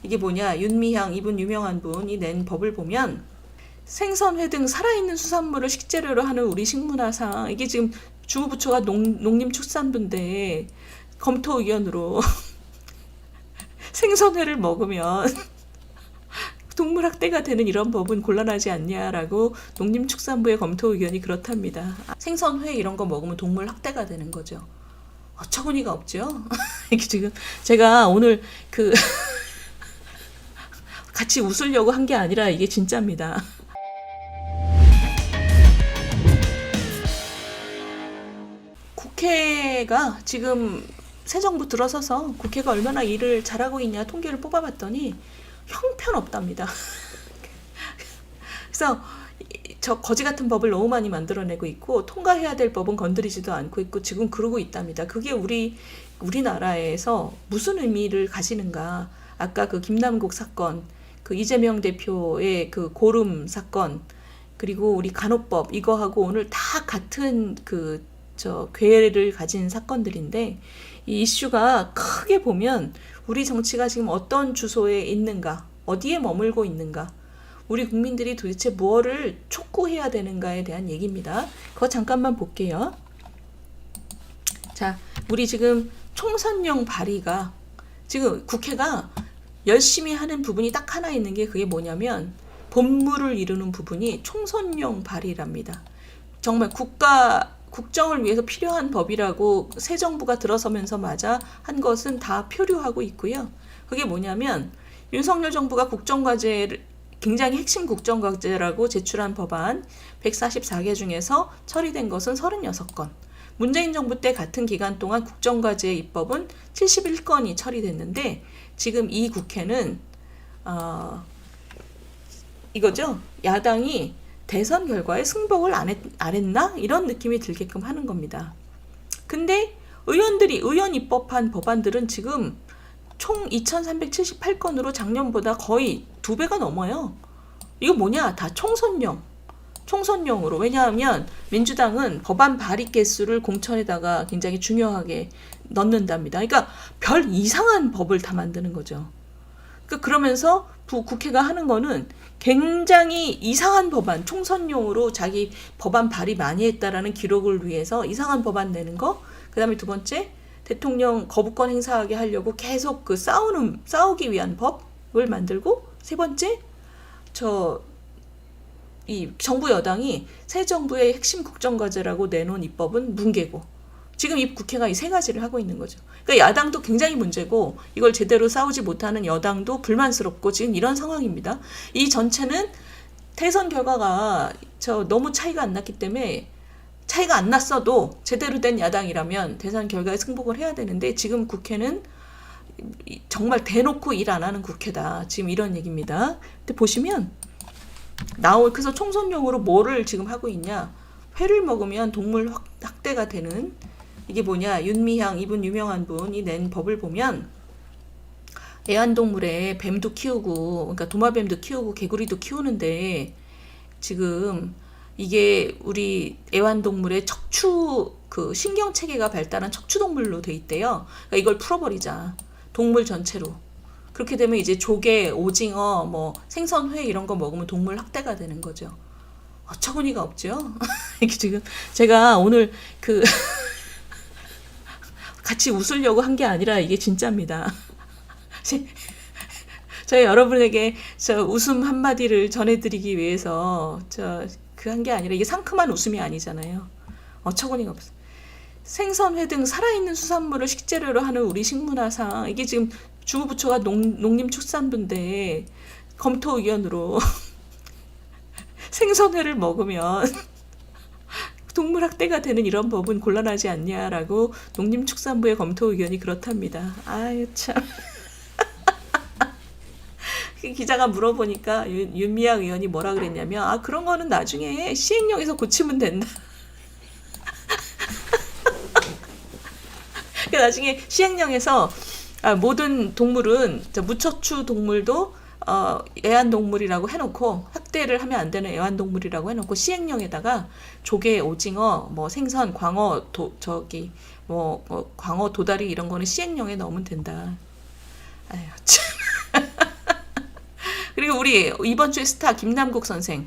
이게 뭐냐, 윤미향 이분 유명한 분이 낸 법을 보면 생선회 등 살아있는 수산물을 식재료로 하는 우리 식문화상, 이게 지금 주무부처가 농림축산부인데 검토 의견으로 생선회를 먹으면 동물학대가 되는 이런 법은 곤란하지 않냐라고 농림축산부의 검토 의견이 그렇답니다. 생선회 이런 거 먹으면 동물학대가 되는 거죠. 어처구니가 없죠. 이게 지금 제가 오늘 같이 웃으려고 한 게 아니라 이게 진짜입니다. 국회가 지금 새 정부 들어서서 국회가 얼마나 일을 잘하고 있냐 통계를 뽑아봤더니 형편없답니다. 그래서 저 거지 같은 법을 너무 많이 만들어내고 있고 통과해야 될 법은 건드리지도 않고 있고 지금 그러고 있답니다. 그게 우리나라에서 무슨 의미를 가지는가. 아까 그 김남국 사건, 그 이재명 대표의 그 고름 사건, 그리고 우리 간호법 이거하고 오늘 다 같은 괴를 가진 사건들인데, 이 이슈가 크게 보면 우리 정치가 지금 어떤 주소에 있는가, 어디에 머물고 있는가, 우리 국민들이 도대체 무엇을 촉구해야 되는가에 대한 얘기입니다. 그거 잠깐만 볼게요. 자, 우리 지금 총선용 발의가 지금 국회가 열심히 하는 부분이 딱 하나 있는 게 그게 뭐냐면 본무를 이루는 부분이 총선용 발의랍니다. 정말 국정을 위해서 필요한 법이라고 새 정부가 들어서면서마저 한 것은 다 표류하고 있고요. 그게 뭐냐면 윤석열 정부가 국정과제를 굉장히 핵심 국정과제라고 제출한 법안 144개 중에서 처리된 것은 36건. 문재인 정부 때 같은 기간 동안 국정과제 입법은 71건이 처리됐는데 지금 이 국회는 이거죠. 야당이 대선 결과에 승복을 안 했나? 이런 느낌이 들게끔 하는 겁니다. 근데 의원 입법한 법안들은 지금 총 2378건으로 작년보다 거의 2배가 넘어요. 이거 뭐냐? 다 총선용으로. 왜냐하면 민주당은 법안 발의 개수를 공천에다가 굉장히 중요하게 넣는답니다. 그러니까 별 이상한 법을 다 만드는 거죠. 그러면서 국회가 하는 거는 굉장히 이상한 법안, 총선용으로 자기 법안 발의 많이 했다라는 기록을 위해서 이상한 법안 내는 거. 그 다음에 두 번째, 대통령 거부권 행사하게 하려고 계속 싸우기 위한 법을 만들고, 세 번째, 이 정부 여당이 새 정부의 핵심 국정과제라고 내놓은 입법은 뭉개고, 지금 이 국회가 이 세 가지를 하고 있는 거죠. 그러니까 야당도 굉장히 문제고 이걸 제대로 싸우지 못하는 여당도 불만스럽고 지금 이런 상황입니다. 이 전체는 대선 결과가 너무 차이가 안 났기 때문에, 차이가 안 났어도 제대로 된 야당이라면 대선 결과에 승복을 해야 되는데 지금 국회는 정말 대놓고 일 안 하는 국회다. 지금 이런 얘기입니다. 근데 보시면 그래서 총선용으로 뭐를 지금 하고 있냐. 회를 먹으면 동물 학대가 되는, 이게 뭐냐, 윤미향 이분 유명한 분이 낸 법을 보면 애완동물에 뱀도 키우고, 그러니까 도마뱀도 키우고 개구리도 키우는데 지금 이게 우리 애완동물의 신경체계가 발달한 척추동물로 돼 있대요. 그러니까 이걸 풀어버리자. 동물 전체로. 그렇게 되면 이제 조개, 오징어, 생선회 이런 거 먹으면 동물 학대가 되는 거죠. 어처구니가 없죠. 이게 지금 제가 오늘 같이 웃으려고 한 게 아니라 이게 진짜입니다. 저희 여러분에게 웃음 한마디를 전해드리기 위해서 한 게 아니라, 이게 상큼한 웃음이 아니잖아요. 어처구니가 없어. 생선회 등 살아있는 수산물을 식재료로 하는 우리 식문화상, 이게 지금 주무부처가 농림축산부인데 검토 의견으로 생선회를 먹으면 동물학대가 되는 이런 법은 곤란하지 않냐라고 농림축산부의 검토 의견이 그렇답니다. 아유 참. 기자가 물어보니까 윤미향 의원이 뭐라 그랬냐면, 그런 거는 나중에 시행령에서 고치면 된다. 그러니까 나중에 시행령에서 모든 동물은, 무척추 동물도 애완동물이라고 해놓고, 학대를 하면 안 되는 애완동물이라고 해놓고 시행령에다가 조개, 오징어, 생선, 광어, 광어, 도다리 이런 거는 시행령에 넣으면 된다. 아유 참. 그리고 우리 이번 주에 스타 김남국 선생,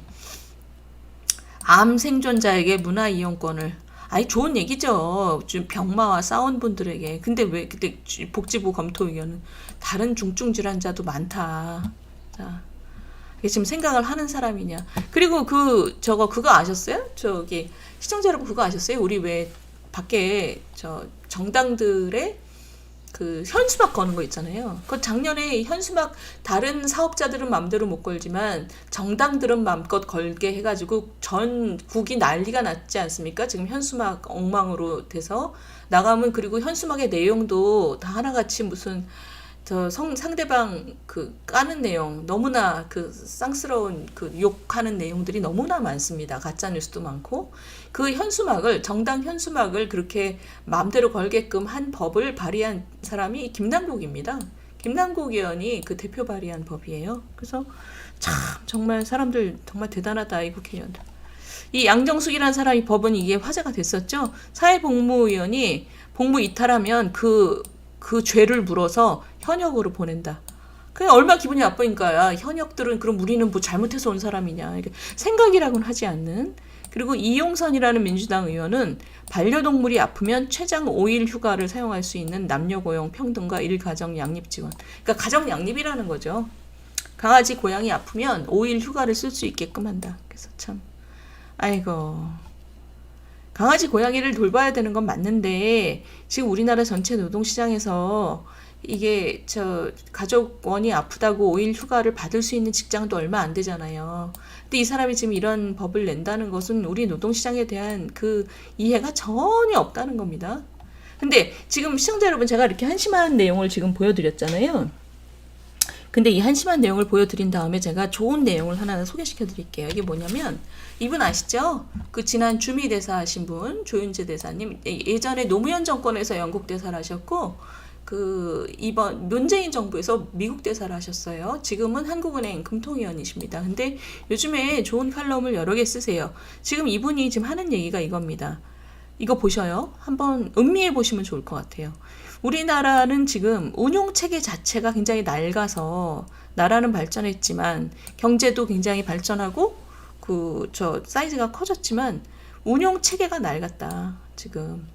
암 생존자에게 문화 이용권을. 아니 좋은 얘기죠. 좀 병마와 싸운 분들에게. 근데 왜 그때 복지부 검토 의견은 다른 중증 질환자도 많다. 자, 이게 지금 생각을 하는 사람이냐. 그리고 그거 아셨어요? 저기 시청자 여러분 그거 아셨어요? 우리 왜 밖에 정당들의 그 현수막 거는 거 있잖아요. 그 작년에 현수막 다른 사업자들은 맘대로 못 걸지만 정당들은 맘껏 걸게 해가지고 전국이 난리가 났지 않습니까? 지금 현수막 엉망으로 돼서 나가면, 그리고 현수막의 내용도 다 하나같이 무슨 상대방 그 까는 내용, 너무나 그 쌍스러운 그 욕하는 내용들이 너무나 많습니다. 가짜 뉴스도 많고. 그 현수막을, 정당 현수막을 그렇게 마음대로 걸게끔 한 법을 발의한 사람이 김남국입니다. 김남국 의원이 그 대표 발의한 법이에요. 그래서 참 정말 사람들 정말 대단하다, 이 국회의원들. 이 양정숙이라는 사람이 법은 이게 화제가 됐었죠. 사회복무위원이 복무 이탈하면 그 죄를 물어서 현역으로 보낸다. 그냥 얼마나 기분이 나쁘니까. 현역들은 그럼 우리는 뭐 잘못해서 온 사람이냐. 생각이라고는 하지 않는. 그리고 이용선이라는 민주당 의원은 반려동물이 아프면 최장 5일 휴가를 사용할 수 있는 남녀고용 평등과 일가정 양립 지원. 그러니까 가정 양립이라는 거죠. 강아지 고양이 아프면 5일 휴가를 쓸 수 있게끔 한다. 그래서 참 아이고. 강아지 고양이를 돌봐야 되는 건 맞는데 지금 우리나라 전체 노동시장에서 이게 가족원이 아프다고 5일 휴가를 받을 수 있는 직장도 얼마 안 되잖아요. 근데 이 사람이 지금 이런 법을 낸다는 것은 우리 노동시장에 대한 그 이해가 전혀 없다는 겁니다. 근데 지금 시청자 여러분, 제가 이렇게 한심한 내용을 지금 보여드렸잖아요. 근데 이 한심한 내용을 보여드린 다음에 제가 좋은 내용을 하나 소개시켜 드릴게요. 이게 뭐냐면, 이분 아시죠? 그 지난 주미 대사 하신 분, 조윤재 대사님. 예전에 노무현 정권에서 영국 대사를 하셨고, 이번 문재인 정부에서 미국 대사를 하셨어요. 지금은 한국은행 금통위원이십니다. 근데 요즘에 좋은 칼럼을 여러 개 쓰세요. 지금 이분이 지금 하는 얘기가 이겁니다. 이거 보셔요. 한번 음미해 보시면 좋을 것 같아요. 우리나라는 지금 운용체계 자체가 굉장히 낡아서, 나라는 발전했지만 경제도 굉장히 발전하고 사이즈가 커졌지만 운용체계가 낡았다 지금.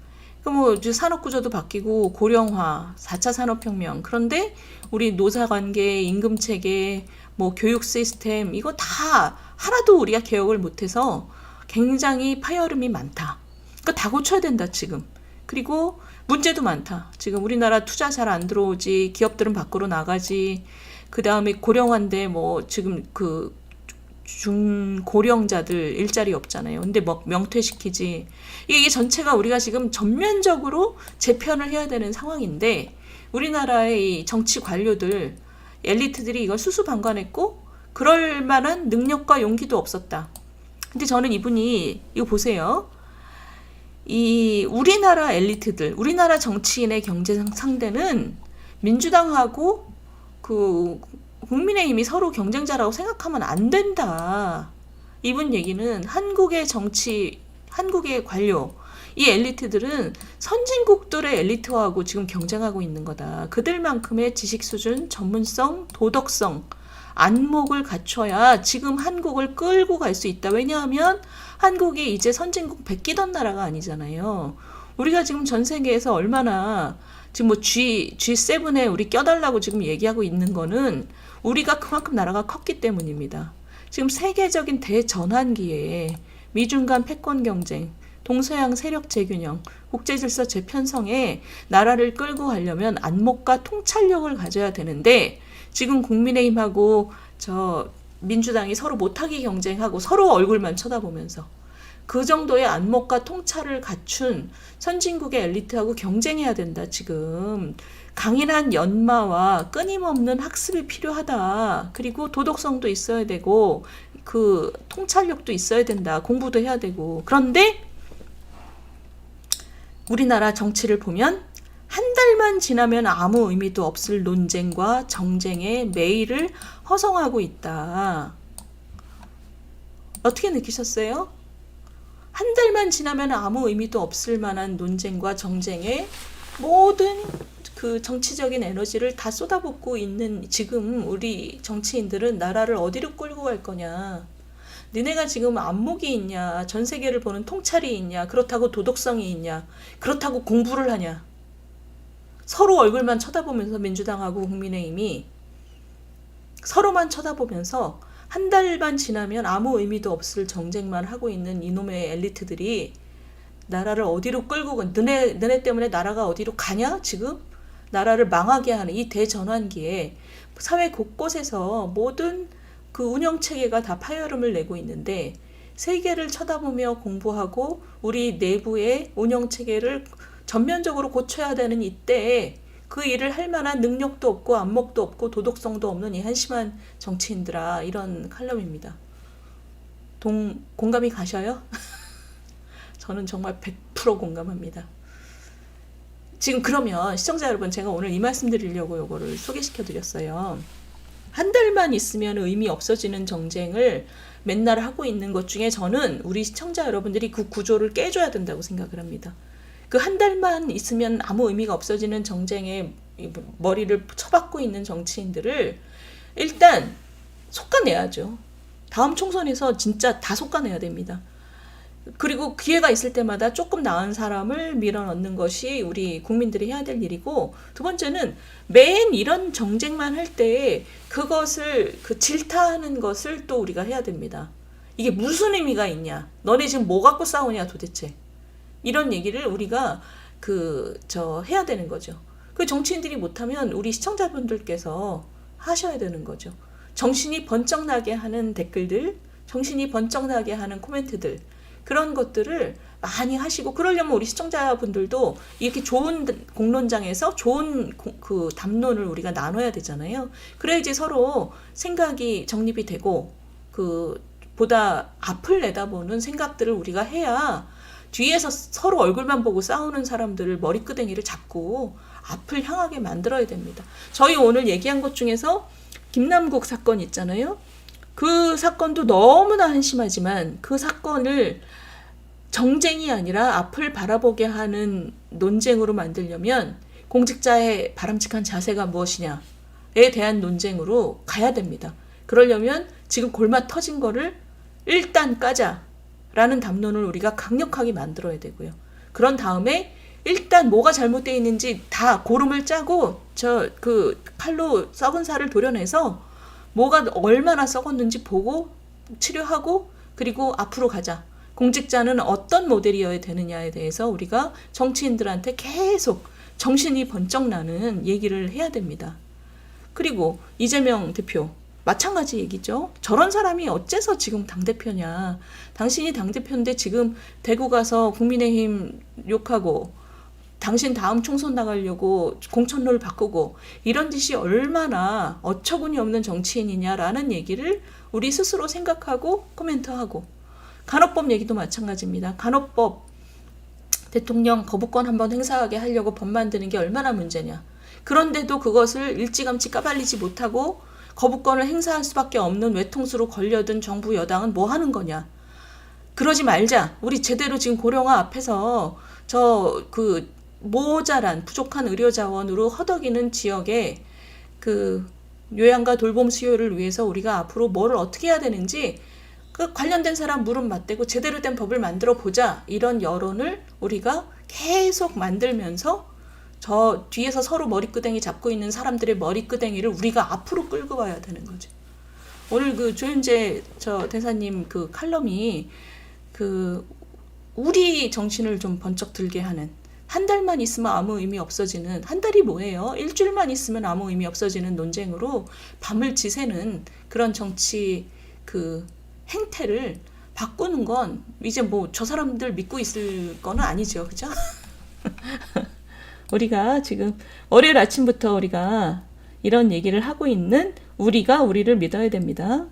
산업구조도 바뀌고 고령화, 4차 산업혁명. 그런데 우리 노사관계, 임금체계, 교육 시스템, 이거 다 하나도 우리가 개혁을 못해서 굉장히 파열음이 많다. 그러니까 다 고쳐야 된다 지금. 그리고 문제도 많다. 지금 우리나라 투자 잘 안 들어오지, 기업들은 밖으로 나가지, 그 다음에 고령화인데 지금 중고령자들 일자리 없잖아요. 근데 명퇴시키지. 이게 전체가 우리가 지금 전면적으로 재편을 해야 되는 상황인데, 우리나라의 이 정치 관료들, 엘리트들이 이걸 수수방관했고 그럴 만한 능력과 용기도 없었다. 근데 저는 이분이 이거 보세요. 이 우리나라 엘리트들, 우리나라 정치인의 경제 상대는 민주당하고 국민의힘이 서로 경쟁자라고 생각하면 안 된다. 이분 얘기는 한국의 정치, 한국의 관료, 이 엘리트들은 선진국들의 엘리트하고 지금 경쟁하고 있는 거다. 그들만큼의 지식 수준, 전문성, 도덕성, 안목을 갖춰야 지금 한국을 끌고 갈 수 있다. 왜냐하면 한국이 이제 선진국 베끼던 나라가 아니잖아요. 우리가 지금 전 세계에서 얼마나 지금 G7에 우리 껴달라고 지금 얘기하고 있는 거는 우리가 그만큼 나라가 컸기 때문입니다. 지금 세계적인 대전환기에 미중 간 패권 경쟁, 동서양 세력 재균형, 국제질서 재편성에 나라를 끌고 가려면 안목과 통찰력을 가져야 되는데, 지금 국민의힘하고 민주당이 서로 못하게 경쟁하고 서로 얼굴만 쳐다보면서 그 정도의 안목과 통찰을 갖춘 선진국의 엘리트하고 경쟁해야 된다. 지금 강인한 연마와 끊임없는 학습이 필요하다. 그리고 도덕성도 있어야 되고 통찰력도 있어야 된다. 공부도 해야 되고. 그런데 우리나라 정치를 보면 한 달만 지나면 아무 의미도 없을 논쟁과 정쟁에 매일을 허성하고 있다. 어떻게 느끼셨어요? 한 달만 지나면 아무 의미도 없을 만한 논쟁과 정쟁에 모든 그 정치적인 에너지를 다 쏟아붓고 있는 지금 우리 정치인들은 나라를 어디로 끌고 갈 거냐. 니네가 지금 안목이 있냐, 전 세계를 보는 통찰이 있냐, 그렇다고 도덕성이 있냐, 그렇다고 공부를 하냐. 서로 얼굴만 쳐다보면서 민주당하고 국민의힘이 서로만 쳐다보면서 한 달만 지나면 아무 의미도 없을 정쟁만 하고 있는 이놈의 엘리트들이 나라를 어디로 끌고 가, 너네 때문에 나라가 어디로 가냐 지금? 나라를 망하게 하는 이 대전환기에 사회 곳곳에서 모든 그 운영체계가 다 파열음을 내고 있는데 세계를 쳐다보며 공부하고 우리 내부의 운영체계를 전면적으로 고쳐야 되는 이때에 그 일을 할 만한 능력도 없고 안목도 없고 도덕성도 없는 이 한심한 정치인들아, 이런 칼럼입니다. 공감이 가셔요? 저는 정말 100% 공감합니다. 지금 그러면 시청자 여러분, 제가 오늘 이 말씀 드리려고 요거를 소개시켜 드렸어요. 한 달만 있으면 의미 없어지는 정쟁을 맨날 하고 있는 것 중에 저는 우리 시청자 여러분들이 그 구조를 깨줘야 된다고 생각을 합니다. 그 한 달만 있으면 아무 의미가 없어지는 정쟁에 머리를 쳐박고 있는 정치인들을 일단 솎아내야죠. 다음 총선에서 진짜 다 솎아내야 됩니다. 그리고 기회가 있을 때마다 조금 나은 사람을 밀어넣는 것이 우리 국민들이 해야 될 일이고, 두 번째는 맨 이런 정쟁만 할 때 그것을 질타하는 것을 또 우리가 해야 됩니다. 이게 무슨 의미가 있냐? 너네 지금 뭐 갖고 싸우냐 도대체? 이런 얘기를 우리가 해야 되는 거죠. 그 정치인들이 못하면 우리 시청자분들께서 하셔야 되는 거죠. 정신이 번쩍 나게 하는 댓글들, 정신이 번쩍 나게 하는 코멘트들, 그런 것들을 많이 하시고, 그러려면 우리 시청자분들도 이렇게 좋은 공론장에서 좋은 그 담론을 우리가 나눠야 되잖아요. 그래야지 서로 생각이 정립이 되고 보다 앞을 내다보는 생각들을 우리가 해야 뒤에서 서로 얼굴만 보고 싸우는 사람들을 머리끄댕이를 잡고 앞을 향하게 만들어야 됩니다. 저희 오늘 얘기한 것 중에서 김남국 사건 있잖아요. 그 사건도 너무나 한심하지만 그 사건을 정쟁이 아니라 앞을 바라보게 하는 논쟁으로 만들려면 공직자의 바람직한 자세가 무엇이냐에 대한 논쟁으로 가야 됩니다. 그러려면 지금 골마 터진 거를 일단 까자라는 담론을 우리가 강력하게 만들어야 되고요. 그런 다음에 일단 뭐가 잘못되어 있는지 다 고름을 짜고 칼로 썩은 살을 도려내서 뭐가 얼마나 썩었는지 보고 치료하고, 그리고 앞으로 가자. 공직자는 어떤 모델이어야 되느냐에 대해서 우리가 정치인들한테 계속 정신이 번쩍 나는 얘기를 해야 됩니다. 그리고 이재명 대표 마찬가지 얘기죠. 저런 사람이 어째서 지금 당대표냐. 당신이 당대표인데 지금 대구 가서 국민의힘 욕하고 당신 다음 총선 나가려고 공천룰 바꾸고 이런 짓이 얼마나 어처구니 없는 정치인이냐라는 얘기를 우리 스스로 생각하고 코멘트하고, 간호법 얘기도 마찬가지입니다. 간호법 대통령 거부권 한번 행사하게 하려고 법 만드는 게 얼마나 문제냐. 그런데도 그것을 일찌감치 까발리지 못하고 거부권을 행사할 수밖에 없는 외통수로 걸려든 정부 여당은 뭐 하는 거냐. 그러지 말자. 우리 제대로 지금 고령화 앞에서 모자란 부족한 의료 자원으로 허덕이는 지역에 요양과 돌봄 수요를 위해서 우리가 앞으로 뭘 어떻게 해야 되는지 관련된 사람 무릎 맞대고 제대로 된 법을 만들어 보자, 이런 여론을 우리가 계속 만들면서 저 뒤에서 서로 머리끄댕이 잡고 있는 사람들의 머리끄댕이를 우리가 앞으로 끌고 와야 되는 거죠. 오늘 조윤재 대사님 칼럼이 우리 정신을 좀 번쩍 들게 하는, 한 달만 있으면 아무 의미 없어지는, 한 달이 뭐예요? 일주일만 있으면 아무 의미 없어지는 논쟁으로 밤을 지새는 그런 정치 행태를 바꾸는 건 이제 저 사람들 믿고 있을 거는 아니죠. 그죠? 우리가 지금 월요일 아침부터 우리가 이런 얘기를 하고 있는 우리가 우리를 믿어야 됩니다.